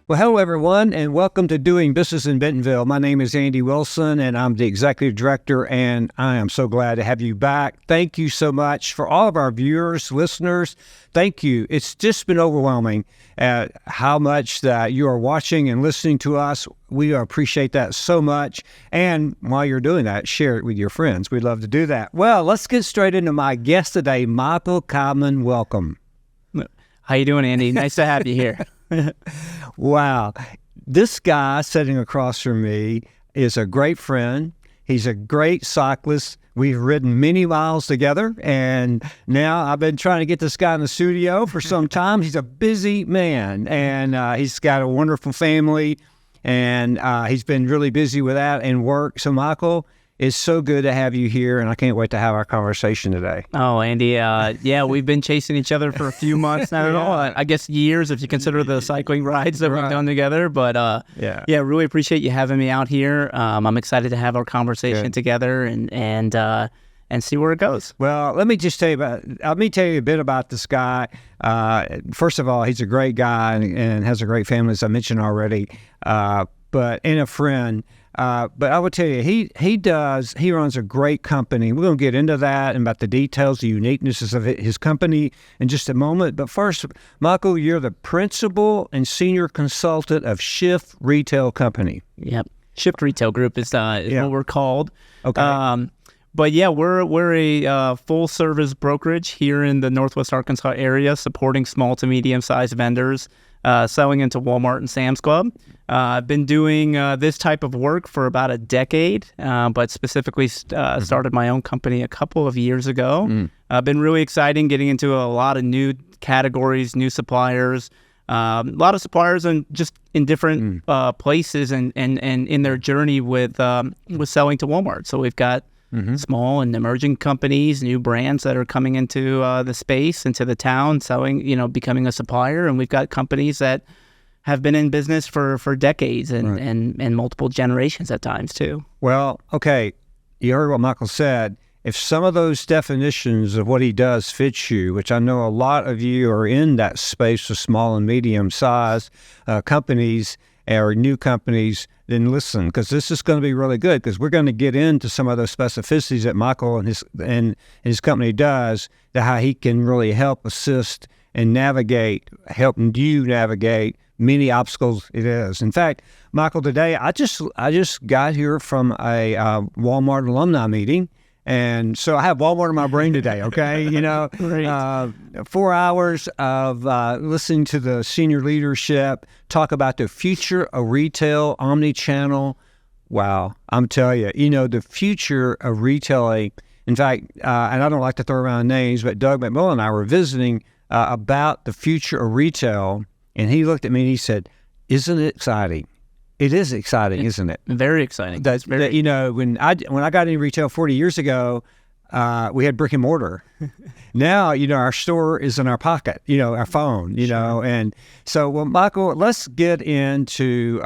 Well, hello, everyone, and welcome to Doing Business in Bentonville. My name is Andy Wilson, and I'm the Executive Director, and I am so glad to have you back. Thank you so much for all of our viewers, listeners. Thank you. It's just been overwhelming how much that you are watching and listening to us. We appreciate that so much. And while you're doing that, share it with your friends. We'd love to do that. Well, let's get straight into my guest today, Michael Kleydman. Welcome. How you doing, Andy? Nice to have you here. Wow. This guy sitting across from me is a great friend. He's a great cyclist. We've ridden many miles together, and now I've been trying to get this guy in the studio for some time. He's a busy man, and he's got a wonderful family, and he's been really busy with that and work. So, Michael, it's so good to have you here, and I can't wait to have our conversation today. Oh, Andy, yeah, we've been chasing each other for a few months now. Yeah. I guess years if you consider the cycling rides that we've done together. But yeah, really appreciate you having me out here. I'm excited to have our conversation together and see where it goes. Well, let me tell you a bit about this guy. First of all, he's a great guy and has a great family, as I mentioned already. And a friend. But I will tell you, he runs a great company. We're going to get into that and about the details, the uniquenesses of his company in just a moment. But first, Michael, you're the principal and senior consultant of Shift Retail Company. Yep. Shift Retail Group is what we're called. Okay. But yeah, we're a full-service brokerage here in the Northwest Arkansas area, supporting small to medium-sized vendors, selling into Walmart and Sam's Club. I've been doing this type of work for about a decade, but specifically started my own company a couple of years ago. Been really exciting getting into a lot of new categories, new suppliers, a lot of suppliers and just in different places and in their journey with selling to Walmart. So we've got small and emerging companies, new brands that are coming into the space, into the town, selling, becoming a supplier. And we've got companies that have been in business for decades and multiple generations at times too. Well, okay, you heard what Michael said. If some of those definitions of what he does fits you, which I know a lot of you are in that space of small and medium-sized companies or new companies, then listen, because this is going to be really good, because we're going to get into some of those specificities that Michael and his company does, to how he can really help assist and helping you navigate many obstacles it is. In fact, Michael, today I just got here from a Walmart alumni meeting. And so I have Walmart in my brain today, okay? 4 hours of listening to the senior leadership talk about the future of retail, omnichannel. Wow, I'm telling you, the future of retailing. In fact, and I don't like to throw around names, but Doug McMillan and I were visiting about the future of retail, and he looked at me and he said, "Isn't it exciting?" It is exciting, isn't it? Very exciting. When I got into retail 40 years ago, we had brick and mortar. Now, our store is in our pocket, our phone, Sure. And so, well, Michael, let's get into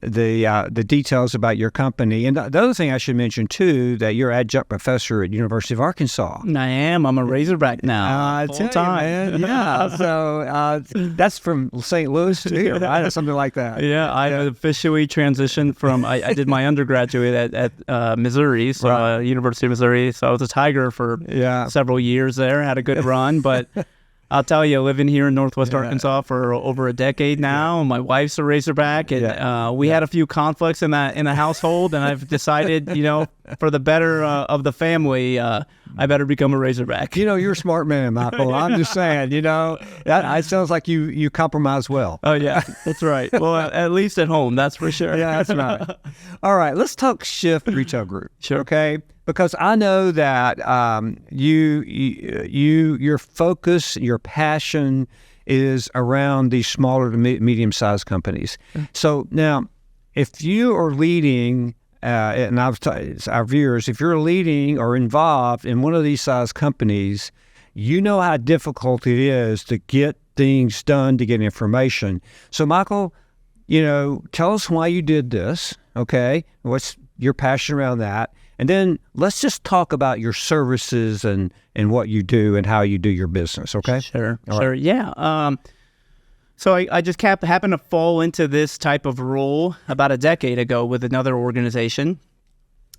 the details about your company. And the other thing I should mention, too, that you're adjunct professor at University of Arkansas. I am. I'm a Razorback now. Full time. Man. Yeah. So that's from St. Louis to here, right? Something like that. Yeah. I officially transitioned from, I did my undergraduate at Missouri, so University of Missouri. So I was a Tiger for several years there, had a good run, but I'll tell you, living here in Northwest Arkansas for over a decade now. My wife's a Razorback, and we had a few conflicts in the household, and I've decided, for the better of the family, I better become a Razorback. You're a smart man, Michael. I'm just saying, that it sounds like you compromise well. Oh, yeah, that's right. Well, at least at home, that's for sure. Yeah, that's right. All right, let's talk Shift Retail Group. Sure. Okay? Because I know that your focus, your passion is around these smaller to medium-sized companies. So now, if you are leading, and our viewers, if you're leading or involved in one of these size companies, you know how difficult it is to get things done, to get information. So, Michael, tell us why you did this, okay? What's your passion around that? And then let's just talk about your services and what you do and how you do your business, okay? Sure. All right. Yeah. So I just happened to fall into this type of role about a decade ago with another organization,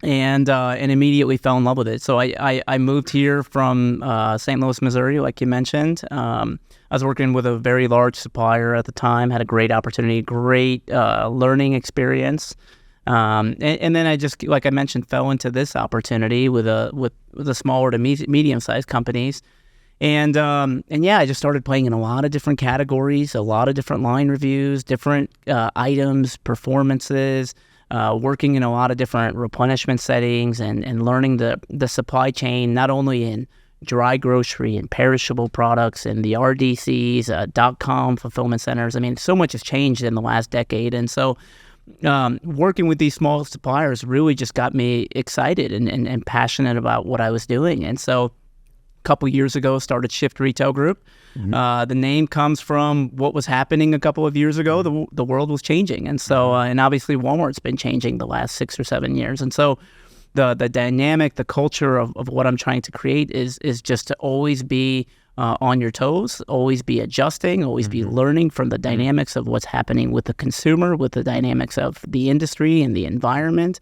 and immediately fell in love with it. So I moved here from St. Louis, Missouri, like you mentioned. I was working with a very large supplier at the time, had a great opportunity, great learning experience. And then I just, like I mentioned, fell into this opportunity with the smaller to medium-sized companies. And yeah, I just started playing in a lot of different categories, a lot of different line reviews, different items, performances, working in a lot of different replenishment settings and learning the supply chain, not only in dry grocery and perishable products and the RDCs, .com fulfillment centers. I mean, so much has changed in the last decade. And so working with these small suppliers really just got me excited and passionate about what I was doing. And so couple years ago, started Shift Retail Group. The name comes from what was happening a couple of years ago. The world was changing. And so, and obviously Walmart's been changing the last 6 or 7 years. And so the dynamic, the culture of what I'm trying to create is just to always be on your toes, always be adjusting, always be learning from the dynamics of what's happening with the consumer, with the dynamics of the industry and the environment.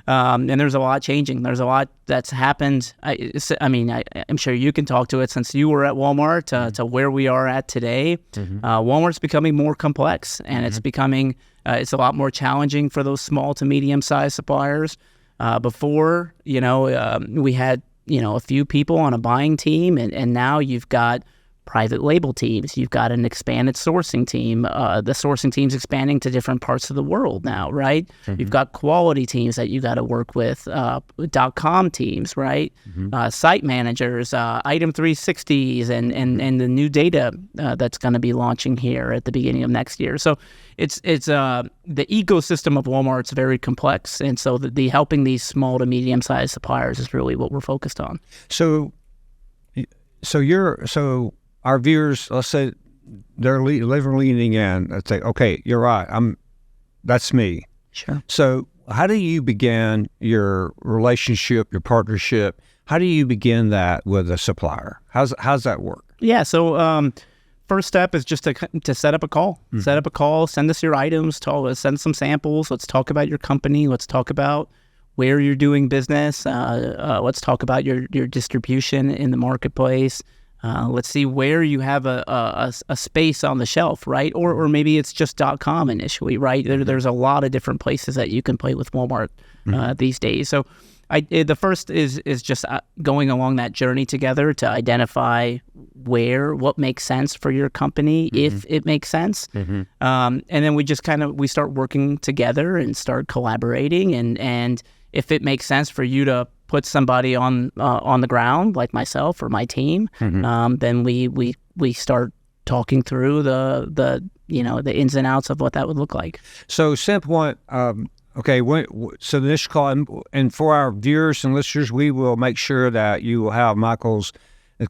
And there's a lot changing. There's a lot that's happened. I'm sure you can talk to it since you were at Walmart to where we are at today. Walmart's becoming more complex, and it's becoming it's a lot more challenging for those small to medium-sized suppliers. Before, we had a few people on a buying team, and now you've got private label teams. You've got an expanded sourcing team. The sourcing team's expanding to different parts of the world now, right? You've got quality teams that you got to work with, .com teams, right? Site managers, item 360s, and the new data that's going to be launching here at the beginning of next year. So it's the ecosystem of Walmart's very complex, and so the helping these small to medium-sized suppliers is really what we're focused on. So our viewers, let's say they're leaning in. Let's say, okay, you're right. That's me. Sure. So how do you begin your relationship, your partnership? How do you begin that with a supplier? How's that work? Yeah. So first step is just to set up a call. Set up a call. Send us your items. Send some samples. Let's talk about your company. Let's talk about where you're doing business. Let's talk about your distribution in the marketplace. Let's see where you have a space on the shelf, right? Or maybe it's just .com initially, right? There's a lot of different places that you can play with Walmart these days. So the first is just going along that journey together to identify what makes sense for your company, if it makes sense. And then we just we start working together and start collaborating. And if it makes sense for you to put somebody on the ground like myself or my team, then we start talking through the ins and outs of what that would look like. So step one, so the initial call, and for our viewers and listeners, we will make sure that you will have Michael's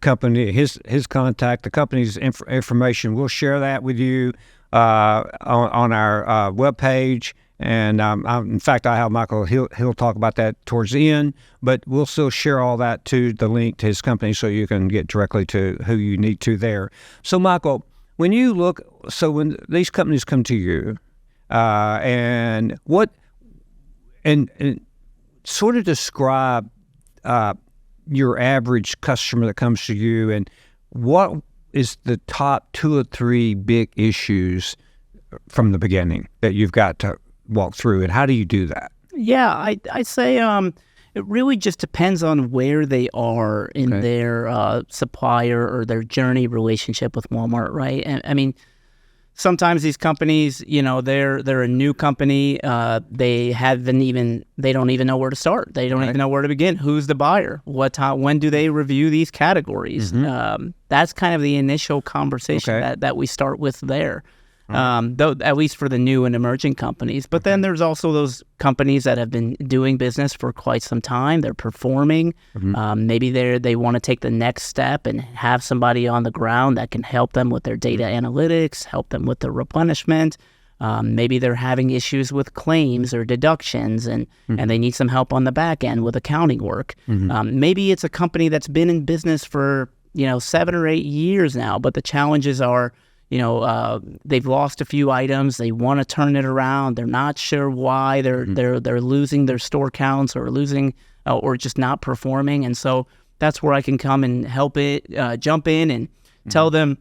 company, his contact, the company's information. We'll share that with you on our webpage. And in fact, I have Michael. He'll talk about that towards the end. But we'll still share all that to the link to his company, so you can get directly to who you need to there. So, Michael, when these companies come to you, and sort of describe your average customer that comes to you, and what is the top 2 or 3 big issues from the beginning that you've got to walk through, and how do you do that? Yeah, I'd say it really just depends on where they are in their supplier or their journey relationship with Walmart, right? And I mean, sometimes these companies, they're a new company. They don't even know where to start. They don't even know where to begin. Who's the buyer? When do they review these categories? That's kind of the initial conversation that we start with there. Though, at least for the new and emerging companies. But then there's also those companies that have been doing business for quite some time. They're performing. Maybe they want to take the next step and have somebody on the ground that can help them with their data analytics, help them with their replenishment. Maybe they're having issues with claims or deductions, and they need some help on the back end with accounting work. Maybe it's a company that's been in business for 7 or 8 years now, but the challenges are they've lost a few items. They want to turn it around. They're not sure why they're losing their store counts or losing or just not performing. And so that's where I can come and help jump in and tell them,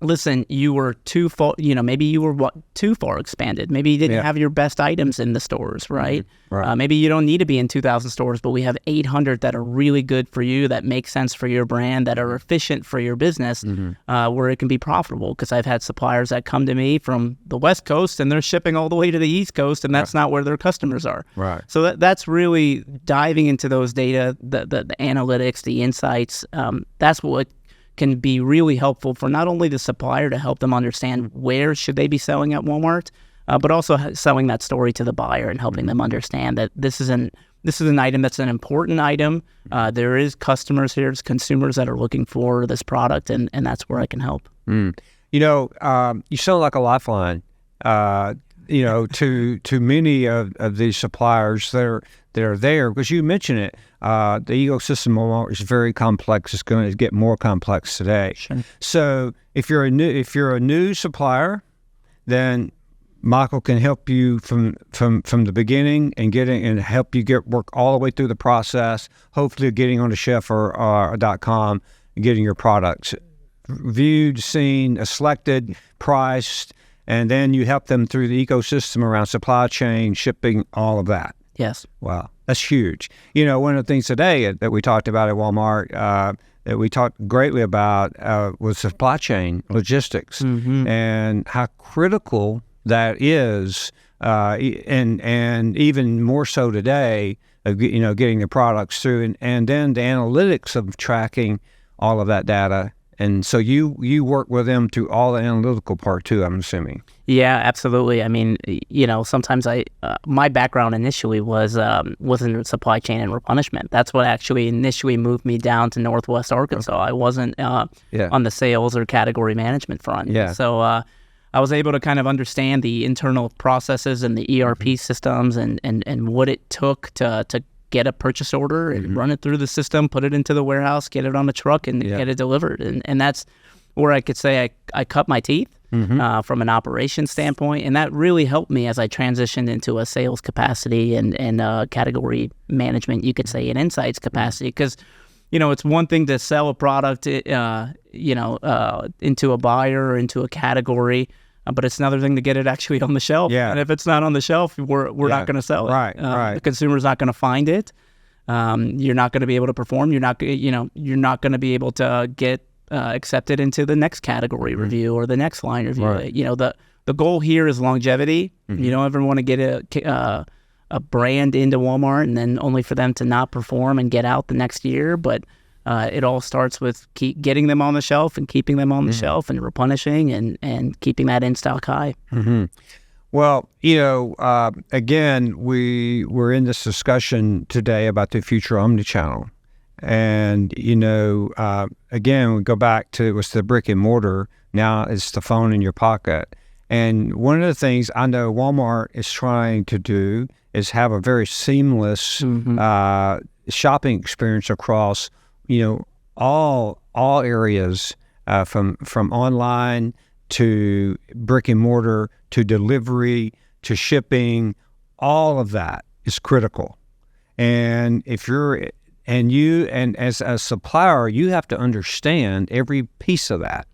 listen, you were too far, maybe you were too far expanded. Maybe you didn't have your best items in the stores, right? Right. Maybe you don't need to be in 2,000 stores, but we have 800 that are really good for you, that make sense for your brand, that are efficient for your business, where it can be profitable. Because I've had suppliers that come to me from the West Coast and they're shipping all the way to the East Coast, and that's not where their customers are. Right. So that's really diving into those data, the analytics, the insights. That's what can be really helpful for not only the supplier to help them understand where should they be selling at Walmart, but also selling that story to the buyer and helping them understand that this is an item that's an important item. There is customers here, consumers that are looking for this product, and that's where I can help. You sound like a lifeline. To many of these suppliers that are there, because you mentioned it. The ecosystem of Walmart is very complex. It's going to get more complex today. Sure. So if you're a new supplier, then Michael can help you from the beginning and help you work all the way through the process. Hopefully, getting on the shelf or .com and getting your products viewed, seen, selected, priced, and then you help them through the ecosystem around supply chain, shipping, all of that. Yes. Wow, that's huge. One of the things today that we talked about at Walmart, that we talked greatly about, was supply chain logistics and how critical that is, and even more so today, getting the products through, and then the analytics of tracking all of that data. And so you work with them through all the analytical part too, I'm assuming. Yeah, absolutely. I mean, sometimes my background initially was in supply chain and replenishment. That's what actually initially moved me down to Northwest Arkansas. Okay. I wasn't on the sales or category management front. Yeah. So I was able to kind of understand the internal processes and the ERP systems and what it took to get a purchase order and run it through the system, put it into the warehouse, get it on the truck, and get it delivered. And that's where I could say I cut my teeth from an operations standpoint. And that really helped me as I transitioned into a sales capacity and category management, you could say, an insights capacity. Because, it's one thing to sell a product, into a buyer or into a category, but it's another thing to get it actually on the shelf. Yeah. And if it's not on the shelf, we're not going to sell it. Right. The consumer's not going to find it. You're not going to be able to perform. You're not going to be able to get accepted into the next category review or the next line review. Right. The goal here is longevity. You don't ever want to get a brand into Walmart and then only for them to not perform and get out the next year. But it all starts with getting them on the shelf and keeping them on the shelf and replenishing and keeping that in-stock high. Well, again, we were in this discussion today about the future omnichannel. And, again, we go back to, it was the brick and mortar. Now it's the phone in your pocket. And one of the things I know Walmart is trying to do is have a very seamless shopping experience across all areas, from online to brick and mortar to delivery to shipping. All of that is critical. And if you're and as a supplier, you have to understand every piece of that,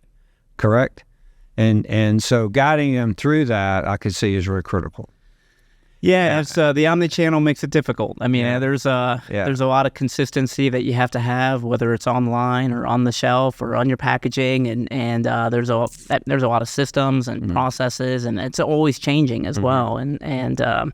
correct? And so guiding them through that, I could see, is very critical. Yeah, it's, the omnichannel makes it difficult. I mean, there's a lot of consistency that you have to have, whether it's online or on the shelf or on your packaging, and there's a lot of systems and processes, and it's always changing as well. And the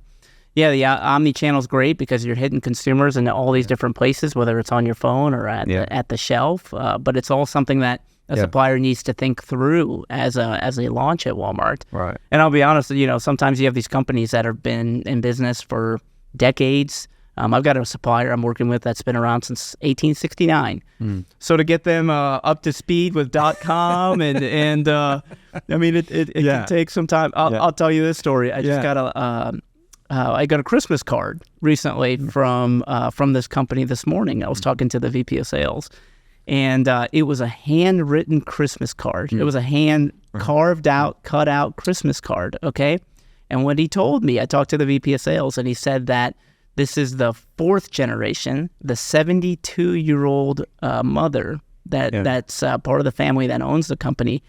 omnichannel is great because you're hitting consumers in all these different places, whether it's on your phone or at the shelf. But it's all something that a supplier needs to think through as they launch at Walmart. Right. And I'll be honest, sometimes you have these companies that have been in business for decades. I've got a supplier I'm working with that's been around since 1869. So to get them up to speed with .com and I mean, it can take some time. I'll tell you this story. I just got I got a Christmas card recently from this company this morning. I was talking to the VP of sales. and it was a handwritten Christmas card. It was a hand carved out, cut out Christmas card. Okay, and what he told me, I talked to the VP of sales, and he said that this is the fourth generation, the 72-year-old mother that's part of the family that owns the company,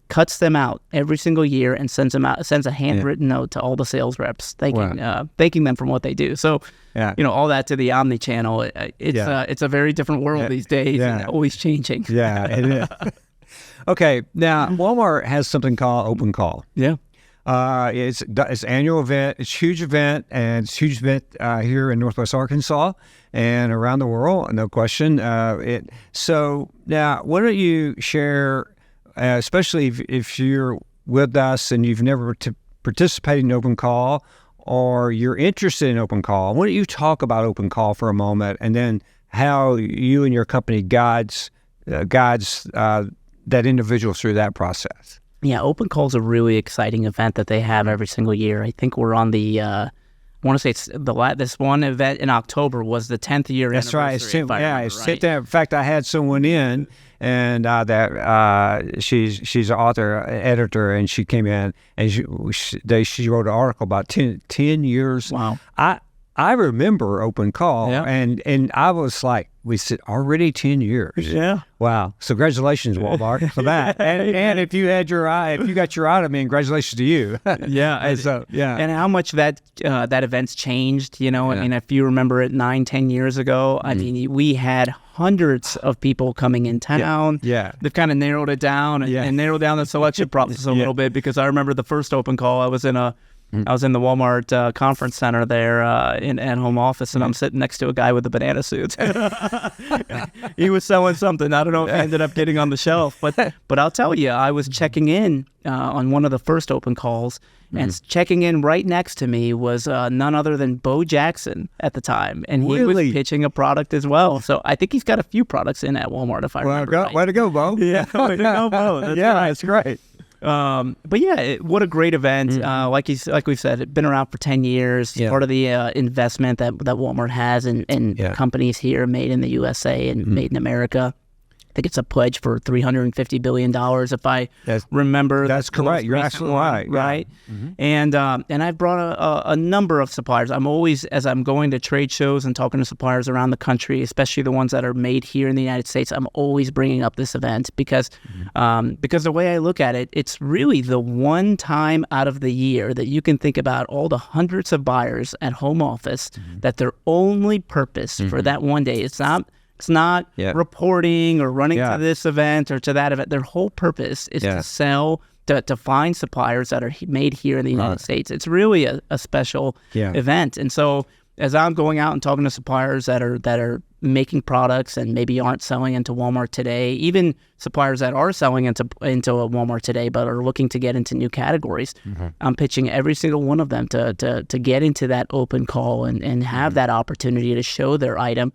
cuts them out every single year and sends a handwritten note to all the sales reps thanking them for what they do. So, all that to the omnichannel, it's a very different world these days, and always changing. Yeah, it is. Okay, now Walmart has something called Open Call. Yeah. It's annual event. It's a huge event, and it's a huge event here in Northwest Arkansas and around the world, no question. So now, why don't you share, especially if you're with us and you've never participated in Open Call or you're interested in Open Call, why don't you talk about Open Call for a moment, and then how you and your company guides that individual through that process. Yeah, Open Call is a really exciting event that they have every single year. I think we're on the, I want to say it's this one event in October was the 10th year That's anniversary. Right. It's hit that. In fact, I had someone in, and she's an author, editor, and she came in, and she wrote an article about 10 years. Wow. I remember Open Call, Yeah. and I was like, we said already 10 years. Yeah. Wow. So congratulations, Walmart, for that. And if you got your eye on me, congratulations to you. Yeah. And how much that event's changed, I mean, if you remember it 9-10 years ago, I mean, we had hundreds of people coming in town. Yeah. They've kind of narrowed it down and narrowed down the selection process a little bit, because I remember the first Open Call, I was in the Walmart conference center there at home office, and I'm sitting next to a guy with a banana suit. He was selling something. I don't know if he ended up getting on the shelf, but I'll tell you, I was checking in on one of the first Open Calls, and checking in right next to me was none other than Bo Jackson at the time, and he was pitching a product as well. So I think he's got a few products in at Walmart, if I remember right. Way to go, Bo. Yeah, way to go, Bo. That's great. But yeah, what a great event. Like we've said, it's been around for 10 years. Yeah. Part of the investment that Walmart has in companies here made in the USA and made in America. I think it's a pledge for $350 billion, if I remember. That's correct. You're absolutely right. Right. And I've brought a number of suppliers. I'm always, as I'm going to trade shows and talking to suppliers around the country, especially the ones that are made here in the United States, I'm always bringing up this event because the way I look at it, it's really the one time out of the year that you can think about all the hundreds of buyers at home office that their only purpose for that one day, it's not reporting or running to this event or to that event. Their whole purpose is to sell, to find suppliers that are made here in the United States. It's really a special event. And so as I'm going out and talking to suppliers that are making products and maybe aren't selling into Walmart today, even suppliers that are selling into a Walmart today but are looking to get into new categories, I'm pitching every single one of them to get into that Open Call and have that opportunity to show their item.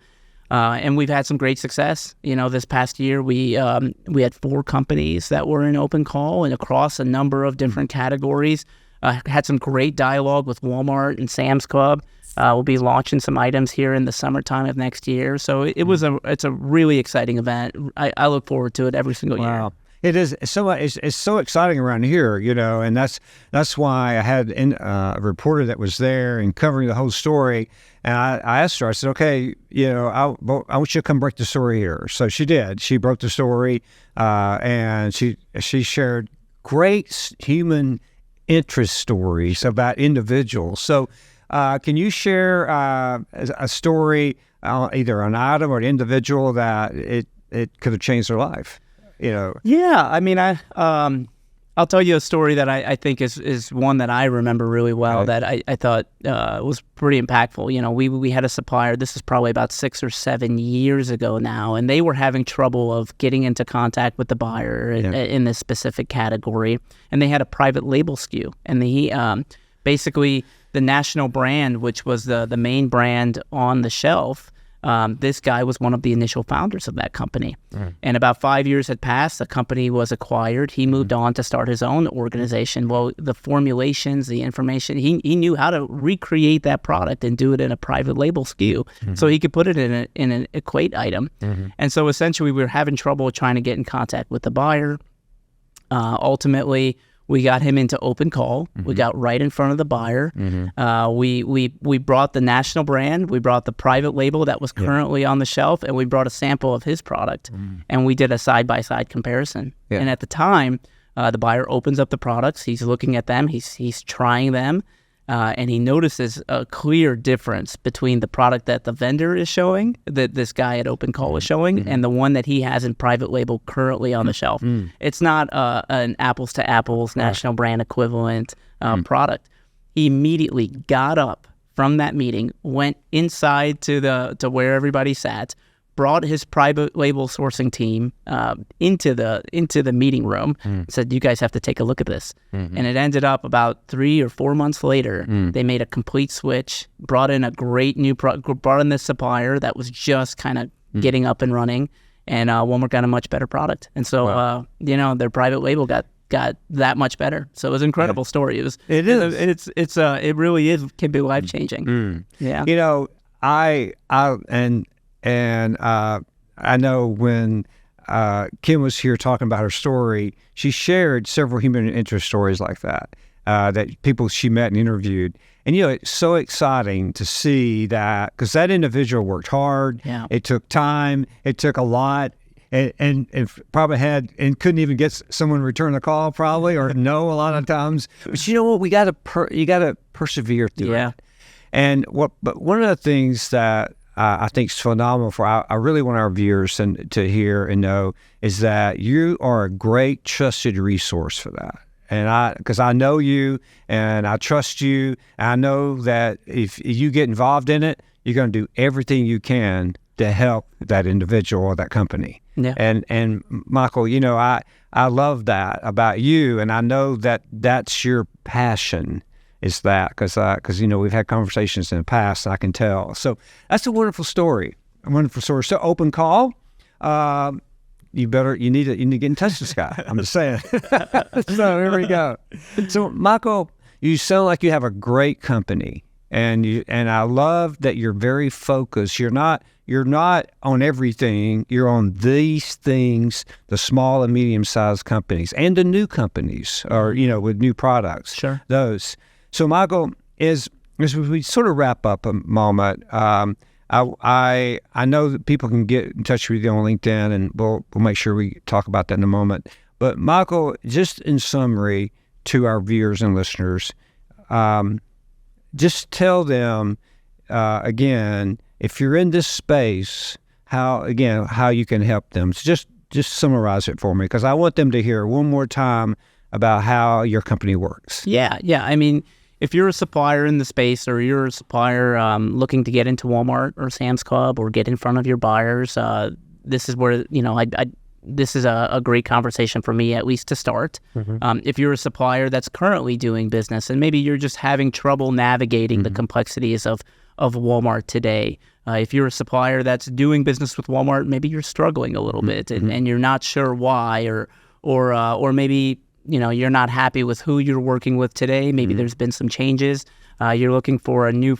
And we've had some great success. This past year we had 4 companies that were in Open Call and across a number of different categories. Had some great dialogue with Walmart and Sam's Club. We'll be launching some items here in the summertime of next year. So it's a really exciting event. I look forward to it every single year. It is so. It's so exciting around here, and that's why I had a reporter that was there and covering the whole story. And I asked her. I said, "Okay, I want you to come break the story here." So she did. She broke the story, and she shared great human interest stories about individuals. So, can you share a story, either an item or an individual that it could have changed their life? Yeah, I mean, I'll tell you a story that I think is one that I remember really well, that I thought was pretty impactful. We had a supplier, this is probably about 6 or 7 years ago now, and they were having trouble of getting into contact with the buyer in this specific category, and they had a private label SKU, and basically the national brand, which was the main brand on the shelf, This guy was one of the initial founders of that company. And about 5 years had passed. The company was acquired. He moved on to start his own organization. Well, the formulations, the information, he knew how to recreate that product and do it in a private label SKU. So he could put it in an equate item. And so essentially we were having trouble trying to get in contact with the buyer. Ultimately, we got him into open call. We got right in front of the buyer. We brought the national brand. We brought the private label that was currently on the shelf, and we brought a sample of his product, and we did a side-by-side comparison. And at the time, the buyer opens up the products. He's looking at them. He's trying them. And he notices a clear difference between the product that the vendor is showing, that this guy at Open Call is showing, and the one that he has in private label currently on the shelf. It's not an apples to apples national brand equivalent product. He immediately got up from that meeting, went inside to where everybody sat, brought his private label sourcing team into the meeting room, said, "You guys have to take a look at this." And it ended up about 3 or 4 months later, they made a complete switch, brought in a great new brought in this supplier that was just kind of getting up and running, and Walmart got a much better product. And so, their private label got that much better. So it was an incredible story. It really is, can be life changing. Yeah. And I know when Kim was here talking about her story, she shared several human interest stories like that, that people she met and interviewed. And, it's so exciting to see that, because that individual worked hard. Yeah. It took time. It took a lot. And probably couldn't even get someone to return the call probably, or no a lot of times. But you know what? You got to persevere through it. But one of the things that I think is phenomenal I really want our viewers to hear and know is that you are a great trusted resource for that. And because I know you and I trust you, and I know that if you get involved in it, you're going to do everything you can to help that individual or that company. Yeah. And Michael, I love that about you, and I know that that's your passion. Is that because we've had conversations in the past, and I can tell. So that's a wonderful story. So Open Call, you need to get in touch with this guy. I'm just saying. So here we go. So Michael, you sound like you have a great company, and I love that you're very focused. You're not on everything. You're on these things, the small and medium-sized companies, and the new companies, or with new products. Sure. Those. So, Michael, as we sort of wrap up a moment, I know that people can get in touch with you on LinkedIn, and we'll make sure we talk about that in a moment. But, Michael, just in summary to our viewers and listeners, just tell them, again, if you're in this space, how you can help them. So just summarize it for me, because I want them to hear one more time about how your company works. Yeah. I mean, if you're a supplier in the space, or you're a supplier looking to get into Walmart or Sam's Club or get in front of your buyers, this is where, this is a great conversation for me, at least to start. If you're a supplier that's currently doing business, and maybe you're just having trouble navigating the complexities of Walmart today. If you're a supplier that's doing business with Walmart, maybe you're struggling a little bit, and you're not sure why, or maybe you're not happy with who you're working with today. Maybe there's been some changes. You're looking for a new,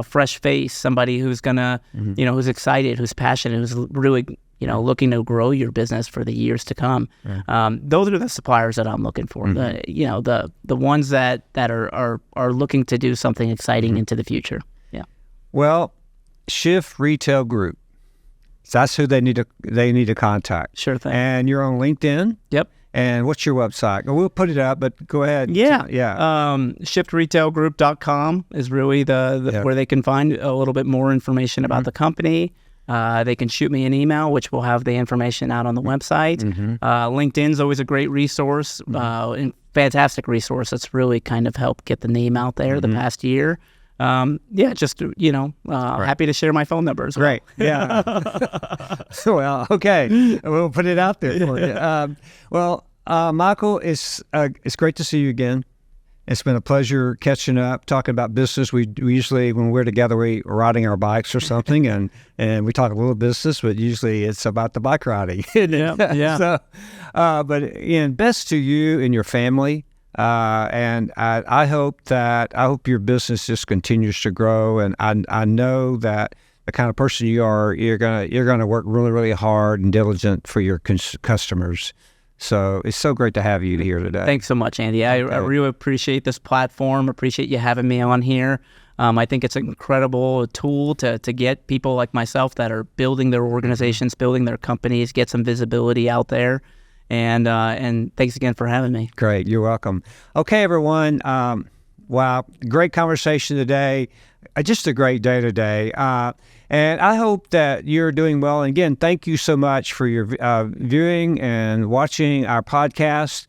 fresh face, somebody who's gonna, who's excited, who's passionate, who's really, looking to grow your business for the years to come. Those are the suppliers that I'm looking for. The ones that are looking to do something exciting into the future. Yeah. Well, Shift Retail Group. That's who they need to contact. Sure thing. And you're on LinkedIn. Yep. And what's your website? We'll put it up, but go ahead. Yeah. Shiftretailgroup.com is really where they can find a little bit more information about the company. They can shoot me an email, which will have the information out on the website. LinkedIn's always a great resource, and fantastic resource that's really kind of helped get the name out there the past year. Happy to share my phone number as well. Great. Yeah. Well, okay. We'll put it out there for you. Michael, it's great to see you again. It's been a pleasure catching up, talking about business. We usually, when we're together, we're riding our bikes or something, and we talk a little business, but usually it's about the bike riding. Yeah. So, but again, best to you and your family. And I hope your business just continues to grow. And I know that the kind of person you are, you're gonna work really, really hard and diligent for your customers. So it's so great to have you here today. Thanks so much, Andy. I really appreciate this platform. Appreciate you having me on here. I think it's an incredible tool to get people like myself that are building their organizations, building their companies, get some visibility out there. And thanks again for having me. Great. You're welcome. Okay, everyone. Wow. Great conversation today. Just a great day today. And I hope that you're doing well. And again, thank you so much for your viewing and watching our podcast.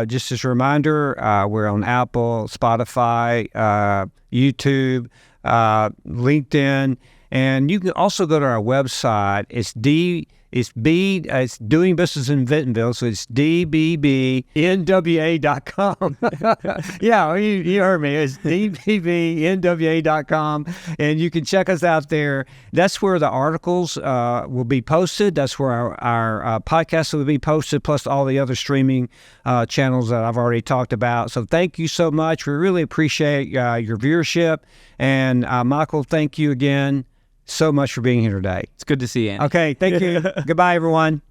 Just as a reminder, we're on Apple, Spotify, YouTube, LinkedIn, and you can also go to our website. It's doing business in Bentonville, so it's dbbnwa.com. Yeah, you heard me. It's dbbnwa.com, and you can check us out there. That's where the articles will be posted. That's where our podcast will be posted, plus all the other streaming channels that I've already talked about. So thank you so much. We really appreciate your viewership. And Michael, thank you again so much for being here today. It's good to see you, Andy. Okay, thank you. Goodbye, everyone.